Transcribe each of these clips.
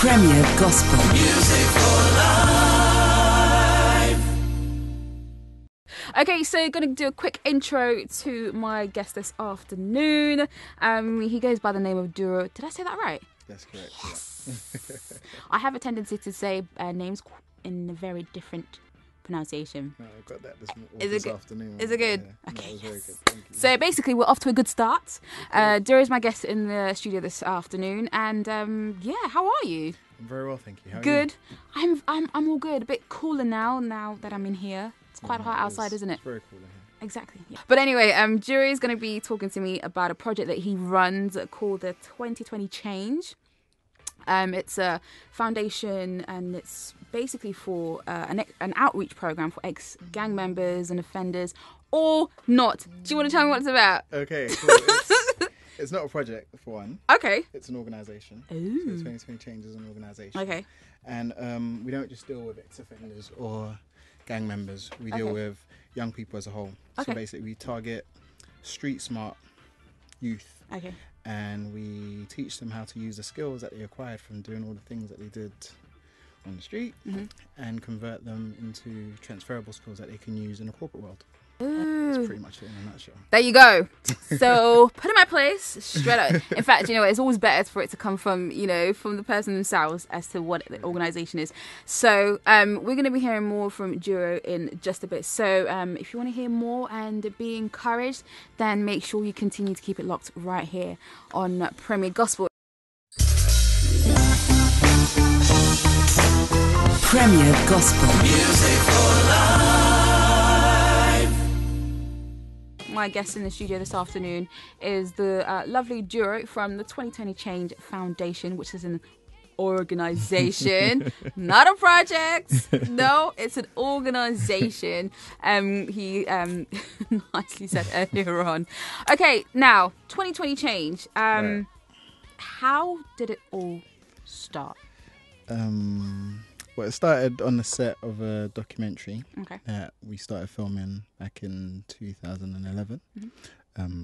Premier Gospel. Music for life. Okay, so going to do a quick intro to my guest this afternoon. He goes by the name of Duro. Did I say that right? That's correct. Yes. I have a tendency to say names in a very different pronunciation. No, I got that this afternoon. Is it good? Yeah, Okay. No, it was very yes. good. Thank you. So basically, we're off to a good start. Duro is my guest in the studio this afternoon, and how are you? I'm very well, thank you. How are Good. you? I'm all good. A bit cooler now that I'm in here. It's quite hot outside, isn't it? It's very cool in here. Exactly. Yeah. But anyway, Duro is going to be talking to me about a project that he runs called the 2020 Change. It's a foundation, and it's basically for an outreach program for ex-gang members and offenders, or not. Do you want to tell me what it's about? Okay, cool. It's not a project, for one. Okay. It's an organisation. Ooh. So 2020 Change is an organisation. Okay. And we don't just deal with ex-offenders or gang members. We deal with young people as a whole. Okay. So basically, we target street-smart youth. Okay. And we teach them how to use the skills that they acquired from doing all the things that they did on the street, and convert them into transferable skills that they can use in the corporate world. Ooh. That's pretty much it in a nutshell. There you go. So put in my place straight up. In fact, it's always better for it to come from, from the person themselves as to what the organisation is. So we're going to be hearing more from Duro in just a bit. So if you want to hear more and be encouraged, then make sure you continue to keep it locked right here on Premier Gospel. Premier Gospel. Music for life. My guest in the studio this afternoon is the lovely Duro from the 2020 Change Foundation, which is an organisation, not a project. No, it's an organisation. He nicely said earlier on. Okay, now 2020 Change. Right. How did it all start? Well, it started on the set of a documentary Okay. that we started filming back in 2011.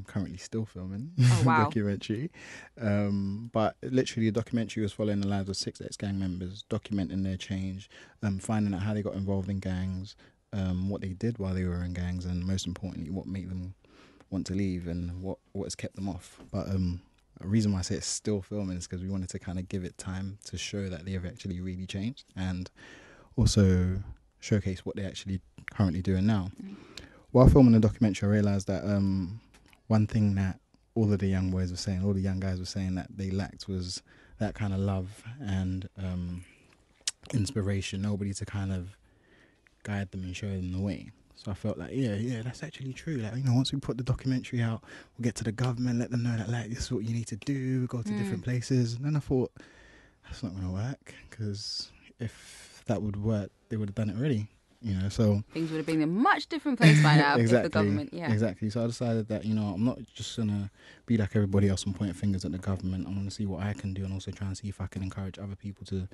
Currently still filming Oh, wow. documentary. But literally the documentary was following the lives of 6 ex-gang members, documenting their change, finding out how they got involved in gangs, what they did while they were in gangs, and most importantly, what made them want to leave and what has kept them off. But the reason why I say it's still filming is because we wanted to kind of give it time to show that they have actually really changed, and also showcase what they're actually currently doing now. While filming the documentary, I realised that one thing that all of the young boys were saying, all the young guys were saying that they lacked was that kind of love and inspiration, nobody to kind of guide them and show them the way. So I felt like, yeah, that's actually true. Like, once we put the documentary out, we'll get to the government, let them know that, like, this is what you need to do, go to different places. And then I thought, that's not going to work, because if that would work, they would have done it already, so... Things would have been in a much different place by now. Exactly, if the government, exactly. So I decided that, I'm not just going to be like everybody else and point fingers at the government. I'm going to see what I can do, and also try and see if I can encourage other people to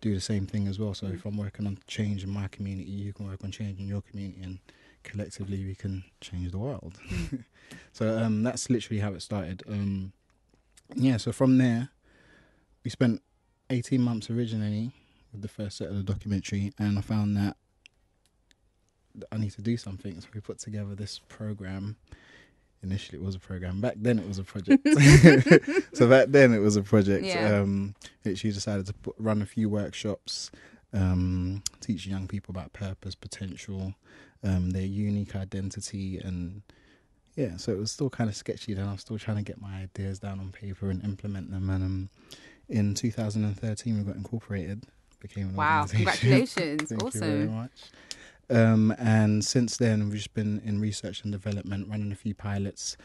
do the same thing as well. So if I'm working on change in my community, you can work on change in your community, and collectively we can change the world. So that's literally how it started. So from there, we spent 18 months originally with the first set of the documentary, and I found that I need to do something. So we put together this program. Initially it was a program. Back then it was a project. So back then it was a project. Yeah. Literally decided to run a few workshops, teach young people about purpose, potential, their unique identity, and so it was still kind of sketchy then. I was still trying to get my ideas down on paper and implement them, and in 2013 we got incorporated, became an organisation. Congratulations. Thank Awesome. you very much. And since then we've just been in research and development, running a few pilots,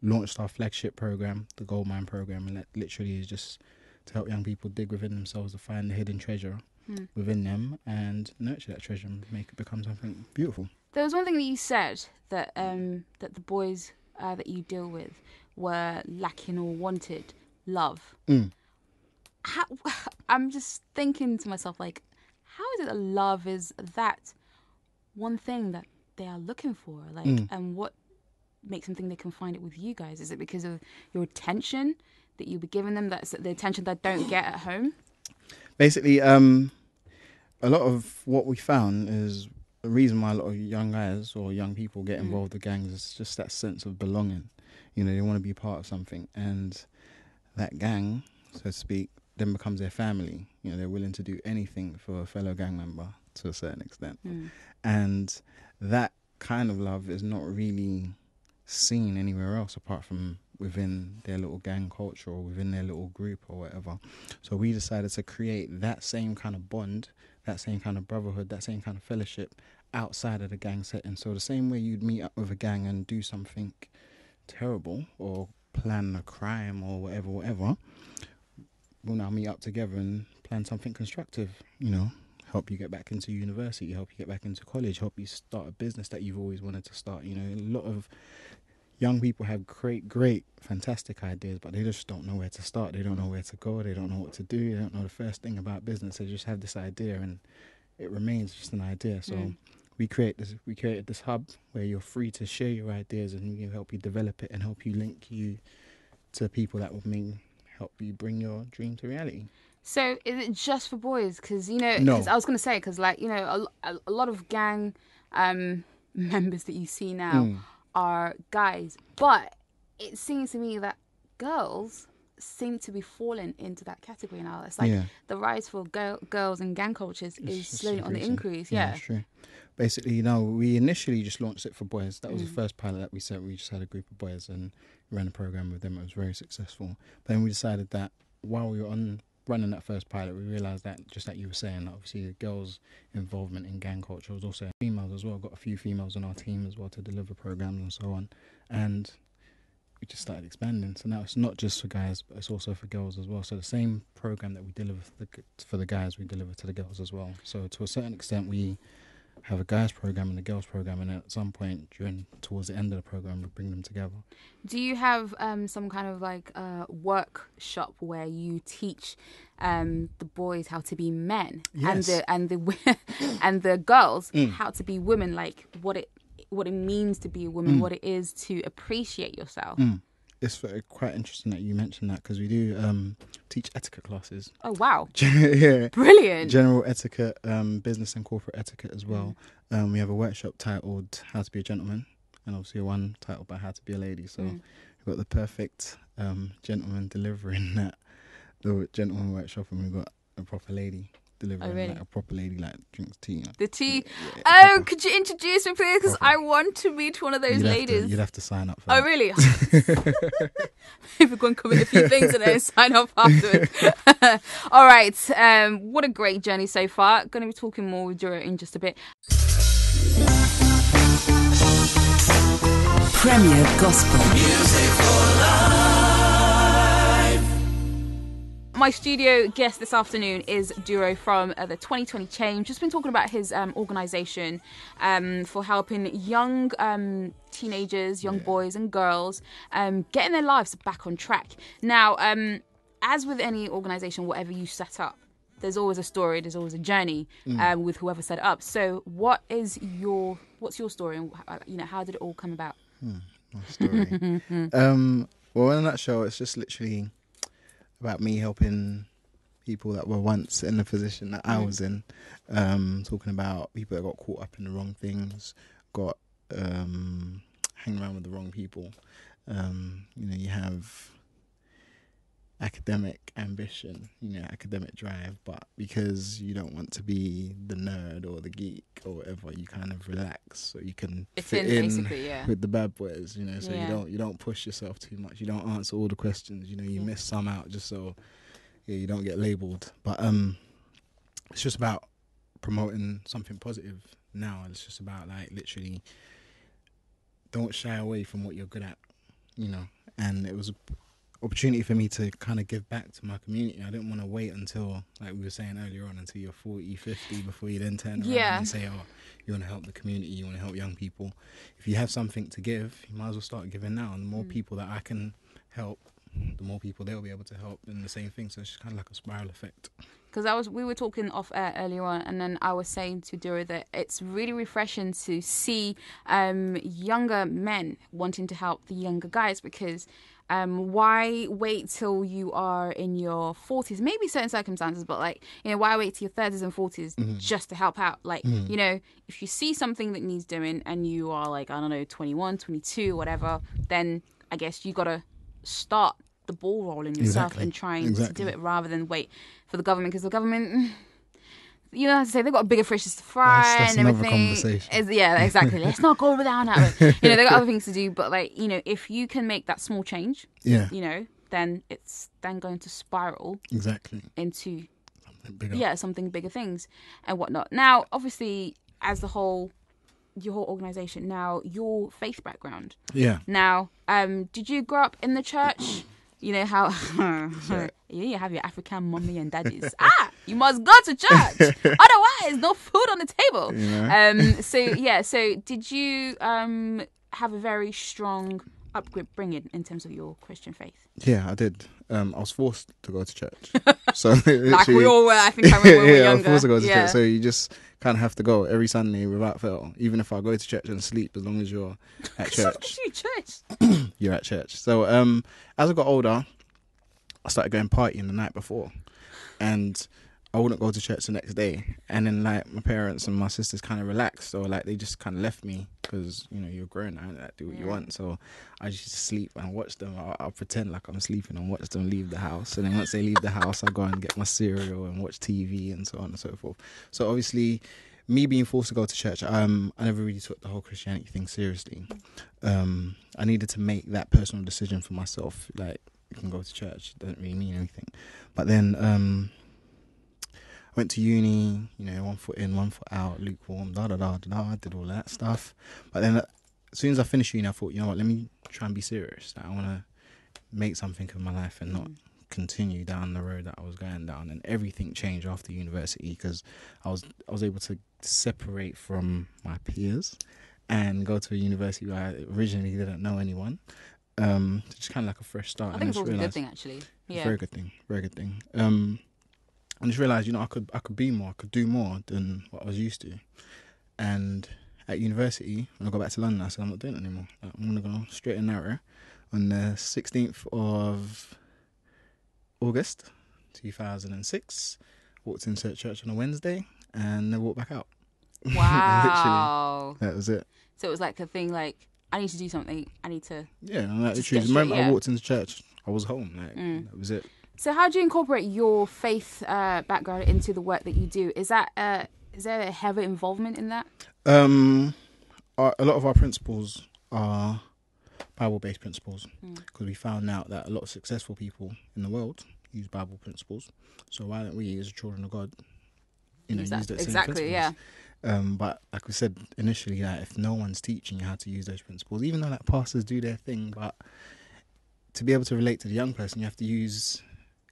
launched our flagship program, the Gold Mine program, and that literally is just to help young people dig within themselves to find the hidden treasure within them and nurture that treasure and make it become something beautiful. There was one thing that you said, that that the boys that you deal with were lacking or wanted love. I'm just thinking to myself, like, how is it that love is that one thing that they are looking for? Like, and what makes them think they can find it with you guys? Is it because of your attention that you'll be giving them? That's the attention they don't get at home? Basically, a lot of what we found is the reason why a lot of young guys or young people get involved with gangs is just that sense of belonging. You know, they want to be part of something, and that gang, so to speak, then becomes their family. You know, they're willing to do anything for a fellow gang member to a certain extent. And that kind of love is not really seen anywhere else apart from within their little gang culture or within their little group or whatever. So we decided to create that same kind of bond, that same kind of brotherhood, that same kind of fellowship outside of the gang setting. So the same way you'd meet up with a gang and do something terrible or plan a crime or whatever, we'll now meet up together and plan something constructive, you know, help you get back into university, help you get back into college, help you start a business that you've always wanted to start. You know, a lot of young people have great, fantastic ideas, but they just don't know where to start. They don't know where to go. They don't know what to do. They don't know the first thing about business. They just have this idea and it remains just an idea. So we created this hub where you're free to share your ideas and we help you develop it and help you link you to people that will help you bring your dream to reality. So is it just for boys? Because, you know, No. I was going to say, because, like, you know, a lot of gang members that you see now are guys. But it seems to me that girls seem to be falling into that category now. It's like the rise for girls and gang cultures is slowly on the increase. Yeah, that's true. Basically, you know, we initially just launched it for boys. That was the first pilot that we set. We just had a group of boys and ran a program with them. It was very successful. But then we decided that while we were running that first pilot, we realised that, just like you were saying, that obviously the girls' involvement in gang culture was also females as well. Got a few females on our team as well to deliver programs and so on. And we just started expanding. So now it's not just for guys, but it's also for girls as well. So the same program that we deliver for the guys, we deliver to the girls as well. So to a certain extent, we have a guys program and a girls program, and then at some point towards the end of the program, we bring them together. Do you have some kind of like workshop where you teach the boys how to be men, yes, and the girls how to be women, like what it means to be a woman, what it is to appreciate yourself? It's quite interesting that you mentioned that, because we do teach etiquette classes. Oh, wow. Yeah. Brilliant. General etiquette, business and corporate etiquette as well. We have a workshop titled How to Be a Gentleman, and obviously one titled by How to Be a Lady. So we've got the perfect gentleman delivering the gentleman workshop, and we've got a proper lady delivering, like a proper lady, like drinks tea. You know? The tea. Yeah, could you introduce me, please? Because I want to meet one of those ladies. You'd have to sign up for that. Oh, really? Maybe go and commit a few things and then sign up afterwards. All right. What a great journey so far. Going to be talking more with Duro in just a bit. Premier Gospel Music for Life. My studio guest this afternoon is Duro from the 2020 Change. Just been talking about his organisation for helping young teenagers, young boys and girls getting their lives back on track. Now, as with any organisation, whatever you set up, there's always a story, there's always a journey with whoever set it up. So what's your story, and how did it all come about? My story. Well, in a nutshell, it's just literally about me helping people that were once in the position that I was in, talking about people that got caught up in the wrong things, got hanging around with the wrong people. You have academic ambition, academic drive, but because you don't want to be the nerd or the geek or whatever, you kind of relax so you can fit in with the bad boys, so you don't push yourself too much, you don't answer all the questions, you miss some out just so you don't get labelled. But it's just about promoting something positive now. It's just about, like, literally don't shy away from what you're good at, and it was opportunity for me to kind of give back to my community. I didn't want to wait until, like we were saying earlier on, until you're 40, 50 before you then turn around and say, oh, you want to help the community, you want to help young people. If you have something to give, you might as well start giving now. And the more people that I can help, the more people they'll be able to help in the same thing. So it's just kind of like a spiral effect. Because we were talking off air earlier on, and then I was saying to Duro that it's really refreshing to see younger men wanting to help the younger guys, because Why wait till you are in your 40s? Maybe certain circumstances, but like, you know, why wait till your 30s and 40s just to help out? Like, you know, if you see something that needs doing and you are like, I don't know, 21, 22, whatever, then I guess you got to start the ball rolling yourself and trying to do it rather than wait for the government, because the government, you know, how to say, they've got bigger fishes to fry that's and another everything. conversation. Yeah, exactly. Let's not go down that way. You know, they've got other things to do, but like, you know, if you can make that small change, you know, then it's then going to spiral into something bigger things and whatnot. Now, obviously, as your whole organization, now your faith background. Yeah. Now, did you grow up in the church? You know how you have your African mommy and daddies. You must go to church, otherwise no food on the table. So did you have a very strong upbringing in terms of your Christian faith? Yeah, I did. I was forced to go to church. So like we all were, I think, when we were younger. I was forced to go to church. So you just kind of have to go every Sunday without fail. Even if I go to church and sleep, as long as you're at church. You're at church. So as I got older, I started going partying the night before, and I wouldn't go to church the next day. And then like my parents and my sisters kind of relaxed, or like they just kind of left me because, you know, you're grown now, like, do what you want. So I just sleep and watch them. I'll pretend like I'm sleeping and watch them leave the house. And then once they leave the house, I go and get my cereal and watch TV and so on and so forth. So obviously, me being forced to go to church, I never really took the whole Christianity thing seriously. I needed to make that personal decision for myself. Like, you can go to church, it doesn't really mean anything. But then I went to uni, you know, 1 foot in, 1 foot out, lukewarm, I did all that stuff. But then as soon as I finished uni, I thought, you know what, let me try and be serious. Like, I want to make something of my life and not continue down the road that I was going down. And everything changed after university, because I was able to separate from my peers and go to a university where I originally didn't know anyone. Just kind of like a fresh start. I think it's always a good thing, actually. Yeah, very good thing. I just realised, you know, I could be more, I could do more than what I was used to. And at university, when I got back to London, I said, I'm not doing it anymore. Like, I'm going to go straight and narrow. On the 16th of August 2006, walked into church on a Wednesday and then walked back out. Wow. Literally, that was it. So it was like a thing like, I need to do something, I need to... Yeah, and like, literally, the moment I walked into church, I was home. Like, that was it. So how do you incorporate your faith background into the work that you do? Is there a heavy involvement in that? A lot of our principles are Bible-based principles, because we found out that a lot of successful people in the world use Bible principles. So why don't we, as children of God, use those same principles? Yeah. But like we said initially, that if no one's teaching you how to use those principles, even though like pastors do their thing, but to be able to relate to the young person, you have to use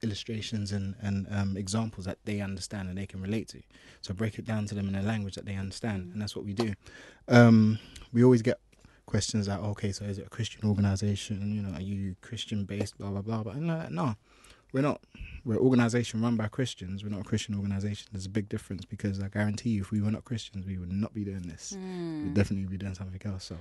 illustrations and examples that they understand and they can relate to. So break it down to them in a language that they understand, and that's what we do. We always get questions like, okay, so is it a Christian organisation? You know, are you Christian based? Blah blah blah. But no, we're not. We're an organisation run by Christians. We're not a Christian organisation. There's a big difference, because I guarantee you, if we were not Christians, we would not be doing this. We'd definitely be doing something else. So.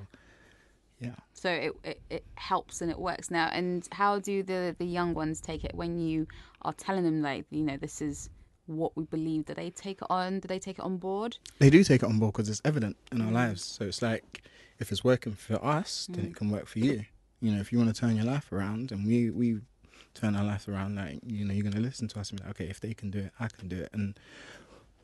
Yeah. So it helps and it works now. And how do the young ones take it when you are telling them, like, you know, this is what we believe? Do they take it on? Do they take it on board? They do take it on board, because it's evident in our lives. So it's like, if it's working for us, then it can work for you. You know, if you want to turn your life around, and we turn our life around, like, you know, you're going to listen to us and be like, okay, if they can do it, I can do it. And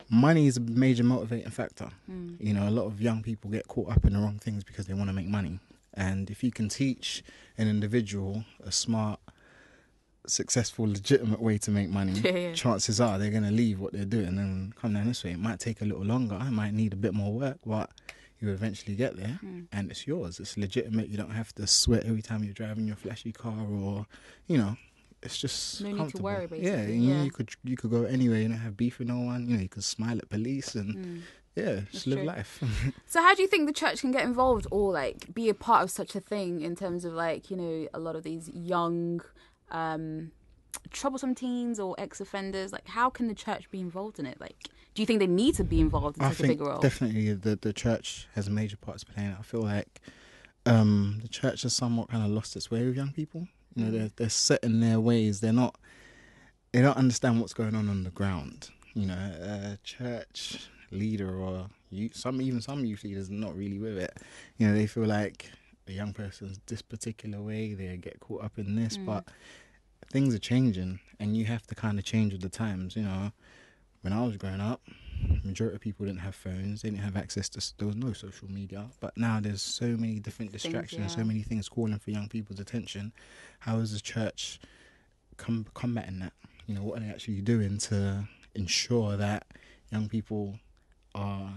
money is a major motivating factor. You know, a lot of young people get caught up in the wrong things because they want to make money. And if you can teach an individual a smart, successful, legitimate way to make money, chances are they're going to leave what they're doing and come down this way. It might take a little longer. I might need a bit more work, but you eventually get there, and it's yours. It's legitimate. You don't have to sweat every time you're driving your flashy car, or, you know, it's just no need to worry, basically. Yeah, you could go anywhere. You don't have beef with no one. You know, you could smile at police and... Yeah, just live life. So how do you think the church can get involved, or like be a part of such a thing, in terms of, like, you know, a lot of these young troublesome teens or ex-offenders? Like, how can the church be involved in it? Like, do you think they need to be involved in such a big role? Definitely the church has a major part to play in it. I feel like the church has somewhat kind of lost its way with young people, You know, they're set in their ways. They don't understand what's going on the ground. You know, a church leader or some youth leaders are not really with it. You know, they feel like a young person's this particular way, they get caught up in this, but things are changing and you have to kind of change with the times. You know, when I was growing up, majority of people didn't have phones, they didn't have access to, there was no social media, but now there's so many different distractions, so many things calling for young people's attention. How is the church combating that? You know, what are they actually doing to ensure that young people are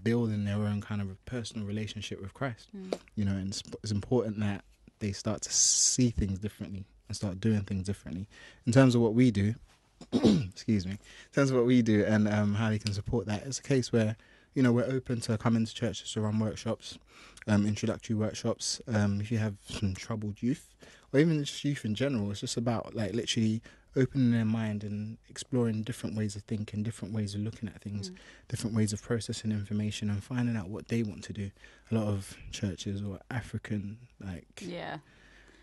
building their own kind of a personal relationship with Christ? You know, and it's important that they start to see things differently and start doing things differently. In terms of what we do, excuse me, in terms of what we do and how they can support that, it's a case where, you know, we're open to come into churches to run workshops, introductory workshops. If you have some troubled youth, or even just youth in general, it's just about like literally opening their mind and exploring different ways of thinking, different ways of looking at things, different ways of processing information and finding out what they want to do. A lot of churches or African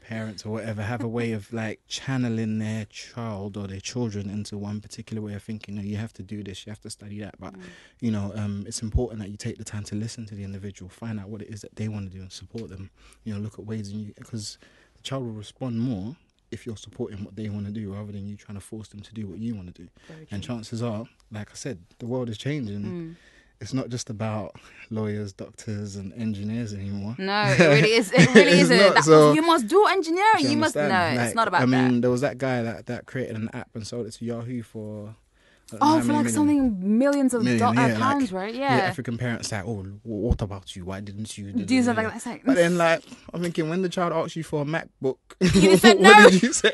parents or whatever have a way of like channeling their child or their children into one particular way of thinking. You know, you have to do this, you have to study that, but you know, it's important that you take the time to listen to the individual, find out what it is that they want to do and support them. You know, look at ways, because the child will respond more if you're supporting what they want to do rather than you trying to force them to do what you want to do. And chances are, like I said, the world is changing. It's not just about lawyers, doctors and engineers anymore. No, it really is. It really isn't. So, you must do engineering. You must know. Like, it's not about that. I mean, there was that guy that created an app and sold it to Yahoo for... for like something millions of pounds, right? Yeah. African parents like, oh, what about you? Why didn't you do something like that? But then, like, I'm thinking, when the child asks you for a MacBook, you said no. What did you say?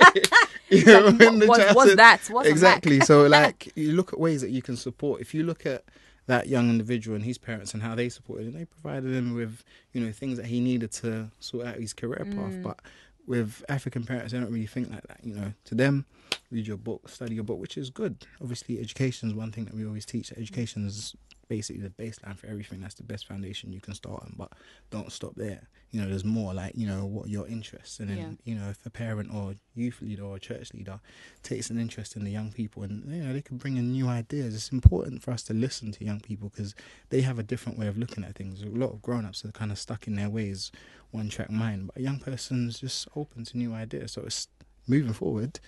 You know, what's that? What's exactly. So, like, you look at ways that you can support. If you look at that young individual and his parents and how they supported him, they provided him with, you know, things that he needed to sort out his career path. But with African parents, they don't really think like that. You know, to them, read your book, study your book, which is good. Obviously, education is one thing that we always teach. Education is basically the baseline for everything. That's the best foundation you can start on, but don't stop there. You know, there's more, like, you know, what your interests. And then, you know, if a parent or youth leader or church leader takes an interest in the young people and, you know, they can bring in new ideas. It's important for us to listen to young people because they have a different way of looking at things. A lot of grown-ups are kind of stuck in their ways, one-track mind, but a young person's just open to new ideas. So it's moving forward.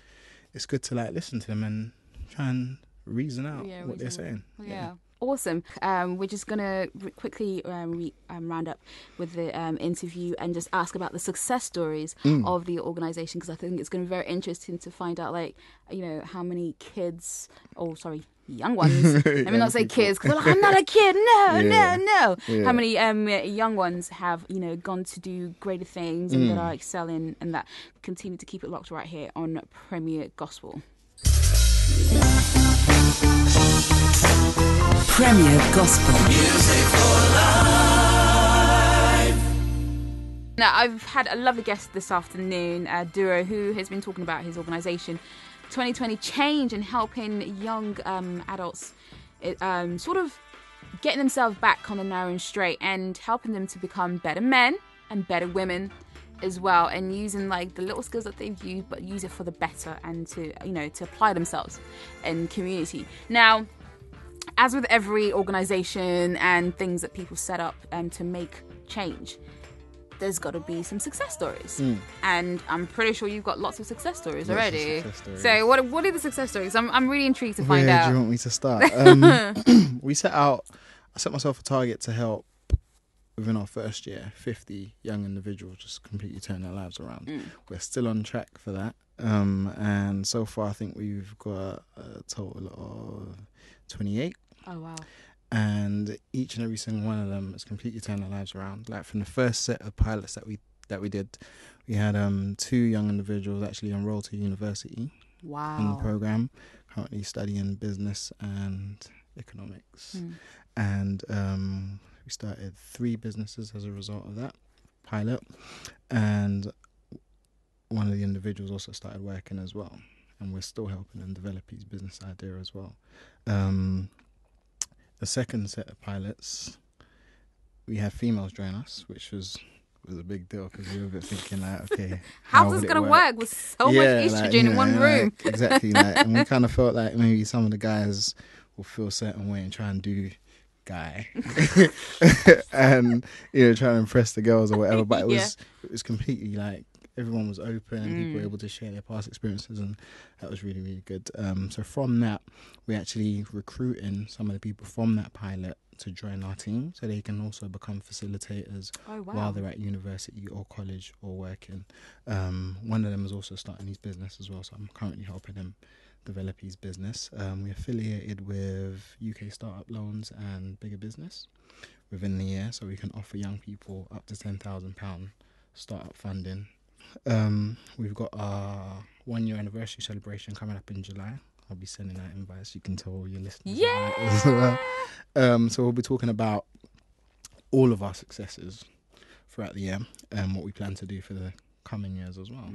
It's good to like listen to them and try and reason out what they're saying. Yeah. Awesome. We're just going to quickly round up with the interview and just ask about the success stories of the organisation, because I think it's going to be very interesting to find out, like, you know, how many kids, young ones. Let me not say kids, because I'm not a kid. No. How many young ones have, you know, gone to do greater things and that are excelling and that continue to keep it locked right here on Premier Gospel. Premier Gospel. Music for life. Now, I've had a lovely guest this afternoon, Duro, who has been talking about his organisation 2020 Change and helping young adults sort of getting themselves back on the narrow and straight and helping them to become better men and better women as well, and using like the little skills that they've used, but use it for the better and to, you know, to apply themselves in community. Now, as with every organisation and things that people set up to make change, there's got to be some success stories. And I'm pretty sure you've got lots of success stories already. So what are the success stories? I'm really intrigued to find out. Where do you want me to start? I set myself a target to help within our first year 50 young individuals just completely turn their lives around. We're still on track for that. And so far I think we've got a total of 28. Oh wow. And each and every single one of them has completely turned their lives around. Like from the first set of pilots that we did, we had 2 young individuals actually enrolled to university. Wow. In the program, currently studying business and economics. And we started 3 businesses as a result of that pilot, and one of the individuals also started working as well, and we're still helping him develop his business idea as well. The second set of pilots, we had females join us, which was was a big deal because we were a bit thinking like, okay, how's would this it going to work with so much Yeah, estrogen in one room? Like, exactly. Like, and we kind of felt like maybe some of the guys will feel a certain way and try and do guy and try to impress the girls or whatever, but it was completely like everyone was open and people were able to share their past experiences, and that was really, really good. So from that, we actually recruiting some of the people from that pilot to join our team so they can also become facilitators while they're at university or college or working. One of them is also starting his business as well, so I'm currently helping him develop his business. We're affiliated with UK Startup Loans and Bigger Business within the year, so we can offer young people up to £10,000 startup funding. We've got our 1 year anniversary celebration coming up in July. I'll be sending out invites. You can tell all your listeners. Yeah. As well. So we'll be talking about all of our successes throughout the year and what we plan to do for the coming years as well.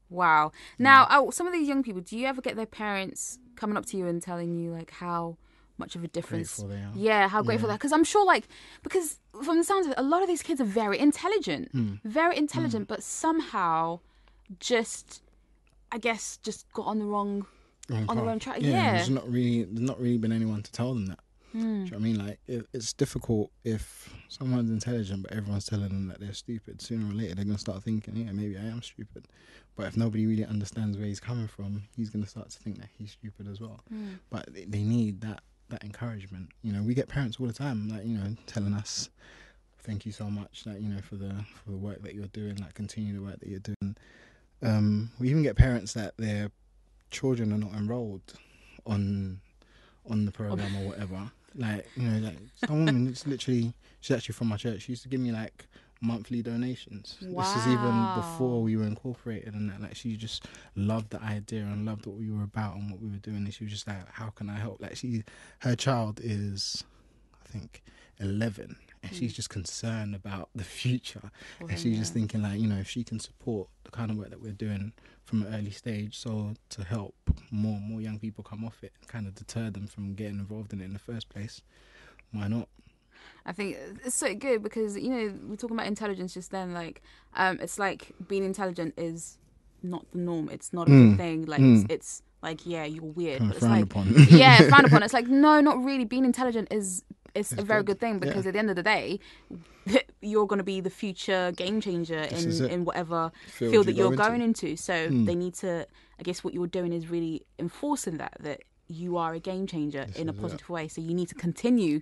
Wow. Now, some of these young people, do you ever get their parents coming up to you and telling you like how much of a difference? Grateful they are. Yeah, how grateful they are. Because I'm sure, because from the sounds of it, a lot of these kids are very intelligent, but somehow just got on the wrong track. Yeah. There's not really been anyone to tell them that. Do you know what I mean? Like, it's difficult if someone's intelligent but everyone's telling them that they're stupid. Sooner or later, they're going to start thinking, yeah, maybe I am stupid. But if nobody really understands where he's coming from, he's going to start to think that he's stupid as well. But they need that encouragement. We get parents all the time, like, telling us, thank you so much, like, for the work that you're doing, like, continue the work that you're doing. We even get parents that their children are not enrolled on the program or whatever. Like, like some woman, she's actually from my church. She used to give me like monthly donations. Wow. This is even before we were incorporated and that. Like, she just loved the idea and loved what we were about and what we were doing. And she was just like, how can I help? Like, her child is, I think, 11. And she's just concerned about the future. And she's just thinking, like, if she can support the kind of work that we're doing from an early stage, so to help more and more young people come off it and kind of deter them from getting involved in it in the first place, why not? I think it's so good because, we're talking about intelligence just then. Like, it's like being intelligent is not the norm. It's not a good thing. Like, it's like, yeah, you're weird. But it's frowned like, upon. Yeah, frowned upon. It's like, no, not really. Being intelligent is a very good thing because at the end of the day, you're going to be the future game changer in whatever field that you're going into. So they need to, I guess what you're doing is really enforcing that you are a game changer in a positive way. So you need to continue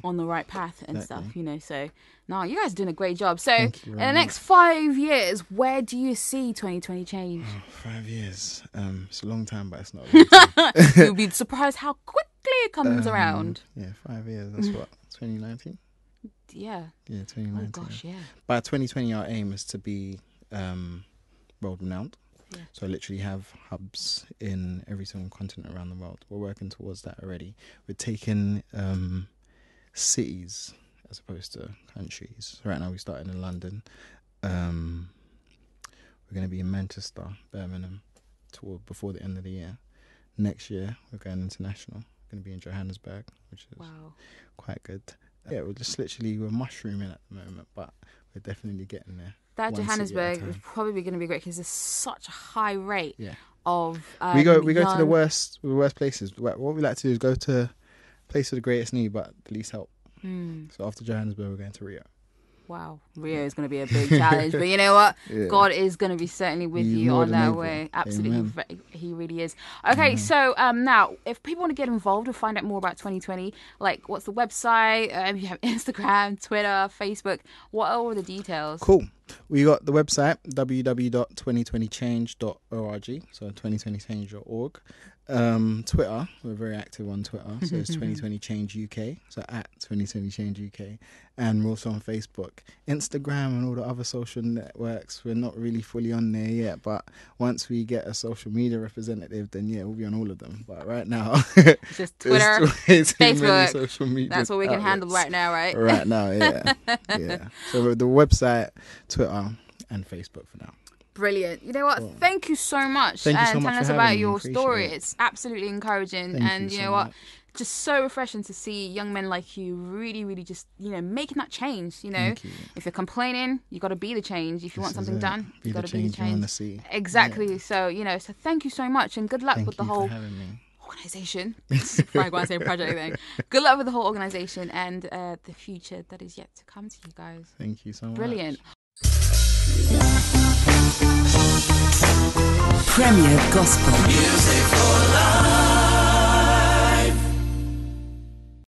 on the right path and stuff, So, no, you guys are doing a great job. So in the next 5 years, where do you see 2020 change? 5 years. It's a long time, but it's not a long time. You'll be surprised how quickly it comes around. Yeah, 5 years. That's what, 2019? Yeah. Yeah, 2019. Oh, gosh, yeah. By 2020, our aim is to be world renowned. Yeah. So I literally have hubs in every single continent around the world. We're working towards that already. We're taking cities as opposed to countries. So right now we started in London. We're going to be in Manchester, Birmingham, before the end of the year. Next year we're going international. We're going to be in Johannesburg, which is quite good. Yeah, we're mushrooming at the moment, but we're definitely getting there. That Johannesburg is probably going to be great because there's such a high rate of we go to the worst places. What we like to do is go to place of the greatest need but the least help. So after Johannesburg, we're going to Rio. Wow, Rio is going to be a big challenge, but you know what? Yeah. God is going to be certainly with you on that way. Absolutely, He really is. Okay, so now, if people want to get involved or find out more about 2020, like what's the website? You have Instagram, Twitter, Facebook. What are all the details? Cool. We got the website www.2020change.org, so 2020change.org. Twitter, we're very active on Twitter, so it's 2020change UK, so at 2020change UK, and we're also on Facebook, Instagram, and all the other social networks. We're not really fully on there yet, but once we get a social media representative, then we'll be on all of them. But right now, it's just Twitter, Facebook, social media. That's what we can handle right now, right? Right now, yeah. So the website, Twitter, and Facebook for now. Brilliant. You know what? Cool. Thank you so much. Thank you so and much telling for us having about me. your Appreciate story. it. It's absolutely encouraging. Thank and you you so know what? much. Just so refreshing to see young men like you really, really just, making that change. Thank you. If you're complaining, you got to be the change. If you want This is something it. done, Be you got the to be the change you want to change. see. Exactly. Yeah. So thank you so much, and good luck Thank with the you whole for having me. organization. Before I go and say project thing. Good luck with the whole organization and the future that is yet to come to you guys. Thank you so much. Brilliant. Premier Gospel. Music for love.